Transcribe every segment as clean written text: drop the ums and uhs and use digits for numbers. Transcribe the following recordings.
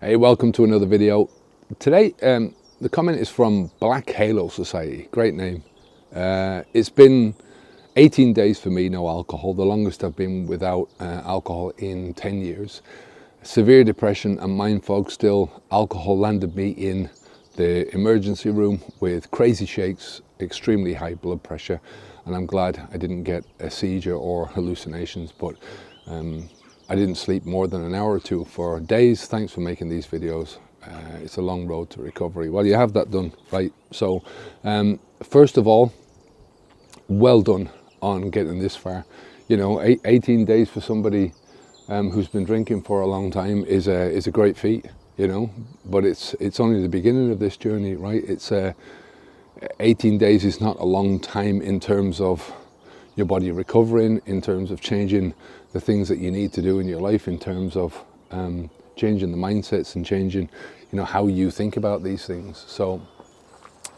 Hey, welcome to another video. Today, the comment is from Black Halo Society. Great name. It's been 18 days for me, no alcohol. The longest I've been without alcohol in 10 years. Severe depression and mind fog still. Alcohol landed me in the emergency room with crazy shakes, extremely high blood pressure, and I'm glad I didn't get a seizure or hallucinations, but I didn't sleep more than an hour or two for days. Thanks for making these videos. It's a long road to recovery. Well, you have that done, right? So, first of all, well done on getting this far. You know, 18 days for somebody who's been drinking for a long time is a great feat, you know, but it's only the beginning of this journey, right? 18 days is not a long time in terms of your body recovering, in terms of changing the things that you need to do in your life, in terms of changing the mindsets and changing, you know, how you think about these things. So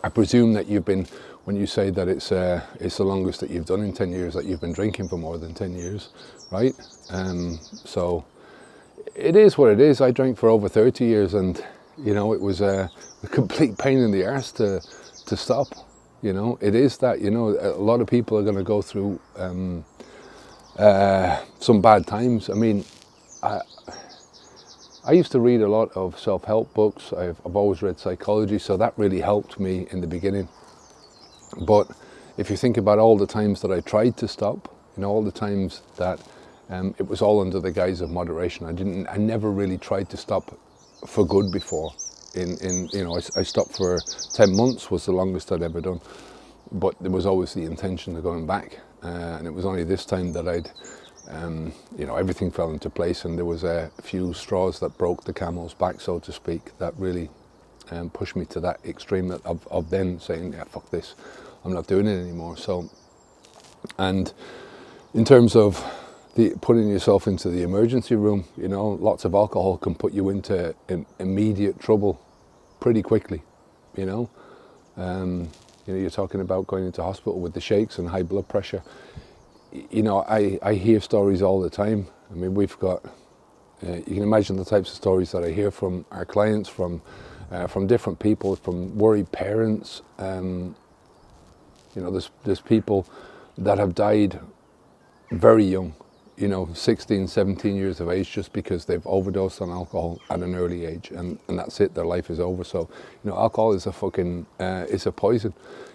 I presume that you've been, when you say that it's the longest that you've done in 10 years, that you've been drinking for more than 10 years, right? So it is what it is. I drank for over 30 years and, you know, it was a complete pain in the arse to stop. You know, it is that, you know, a lot of people are going to go through some bad times. I mean, I used to read a lot of self-help books. I've always read psychology, so that really helped me in the beginning. But if you think about all the times that I tried to stop, you know, all the times that it was all under the guise of moderation. I never really tried to stop for good before. You know, I stopped for 10 months was the longest I'd ever done, but there was always the intention of going back, and it was only this time that I'd you know, everything fell into place, and there was a few straws that broke the camel's back, so to speak, that really pushed me to that extreme of then saying, yeah, fuck this, I'm not doing it anymore. So, and in terms of putting yourself into the emergency room, you know, lots of alcohol can put you into immediate trouble pretty quickly, you know. You know, you're talking about going into hospital with the shakes and high blood pressure. You know, I hear stories all the time. I mean, we've got, you can imagine the types of stories that I hear from our clients, from different people, from worried parents. You know, there's people that have died very young, you know, 16, 17 years of age, just because they've overdosed on alcohol at an early age, and that's it, their life is over. So, you know, alcohol is it's a poison.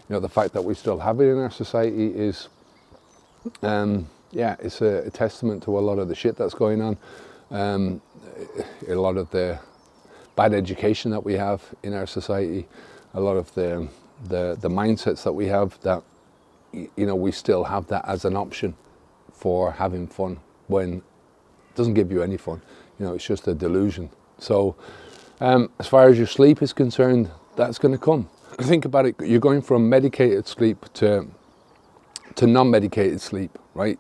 You know, the fact that we still have it in our society is, yeah, it's a testament to a lot of the shit that's going on, a lot of the bad education that we have in our society, a lot of the mindsets that we have, that, you know, we still have that as an option for having fun when it doesn't give you any fun. You know, it's just a delusion. So as far as your sleep is concerned, that's going to come. Think about it, you're going from medicated sleep to non-medicated sleep, right?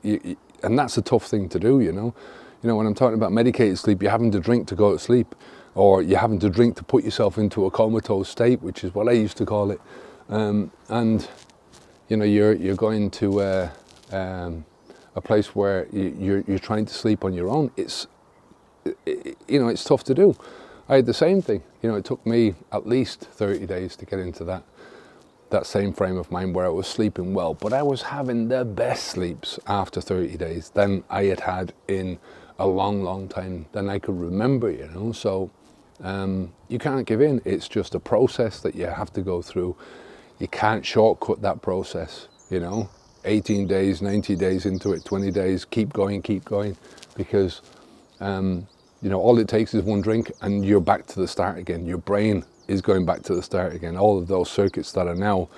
And that's a tough thing to do, you know. You know, when I'm talking about medicated sleep, you're having to drink to go to sleep, or you're having to drink to put yourself into a comatose state, which is what I used to call it. And you know, you're going to a place where you're trying to sleep on your own. You know, it's tough to do. I had the same thing. You know, it took me at least 30 days to get into that same frame of mind where I was sleeping well, but I was having the best sleeps after 30 days than I had in a long time than I could remember, you know. So you can't give in. It's just a process that you have to go through. You can't shortcut that process, you know. 18 days, 90 days into it, 20 days, keep going, because you know, all it takes is one drink and you're back to the start again. Your brain is going back to the start again. All of those circuits that are now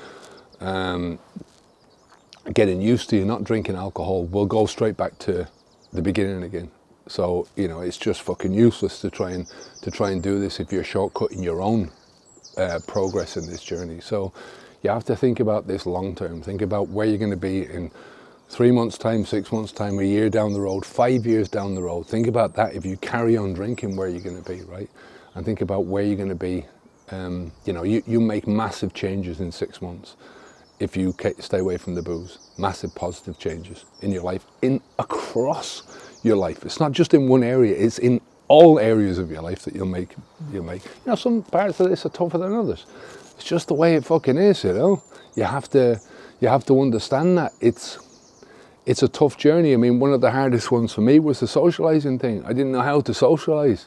getting used to you not drinking alcohol will go straight back to the beginning again. So, you know, it's just fucking useless to try and do this if you're shortcutting your own progress in this journey. So you have to think about this long term. Think about where you're going to be in 3 months' time, 6 months' time, a year down the road, 5 years down the road. Think about that if you carry on drinking, where you're going to be, right? And think about where you're going to be. You know, you make massive changes in 6 months if you stay away from the booze. Massive positive changes in your life, across your life. It's not just in one area, it's in all areas of your life that you'll make. Some parts of this are tougher than others. It's just the way it fucking is, You have to understand that it's a tough journey. I mean, one of the hardest ones for me was the socializing thing. I didn't know how to socialize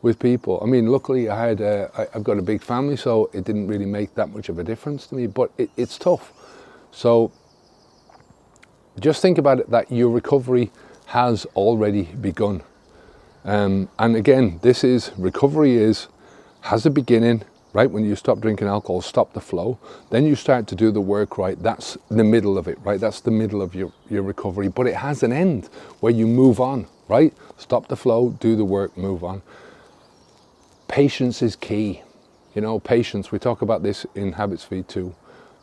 with people. I mean, luckily I've got a big family, so it didn't really make that much of a difference to me, but it's tough. So just think about it, that your recovery has already begun. And again, recovery has a beginning, right? When you stop drinking alcohol, stop the flow, then you start to do the work, right? That's the middle of it, right? That's the middle of your recovery, but it has an end where you move on, right? Stop the flow, do the work, move on. Patience is key. Patience, we talk about this in Habits Feed too.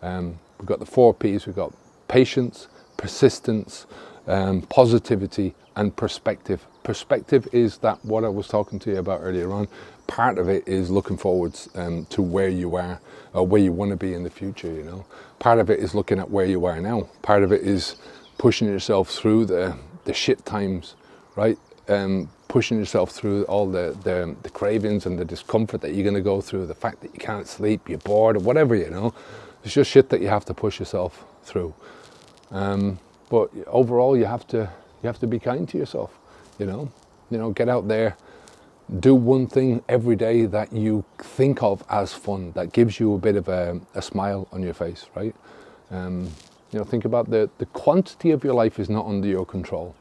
We've got the 4 Ps, we've got patience, persistence, positivity, and perspective. Perspective is that what I was talking to you about earlier on. Part of it is looking forwards to where you are, or where you want to be in the future, Part of it is looking at where you are now. Part of it is pushing yourself through the shit times, right? Pushing yourself through all the cravings and the discomfort that you're going to go through, the fact that you can't sleep, you're bored, or whatever, It's just shit that you have to push yourself through. But overall, you have to be kind to yourself, Get out there, do one thing every day that you think of as fun, that gives you a bit of a smile on your face, right? Think about the quantity of your life is not under your control.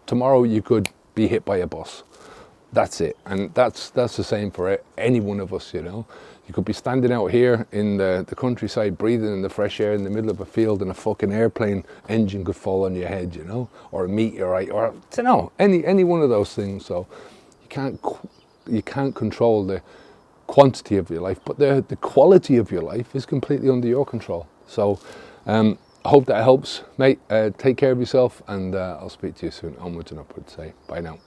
Tomorrow you could be hit by a bus. That's it. And that's the same for any one of us, You could be standing out here in the countryside, breathing in the fresh air in the middle of a field, and a fucking airplane engine could fall on your head, or a meteorite, or any one of those things. So you can't control the quantity of your life, but the quality of your life is completely under your control. So I hope that helps, mate. Take care of yourself, and I'll speak to you soon. Onwards and upwards. Say bye now.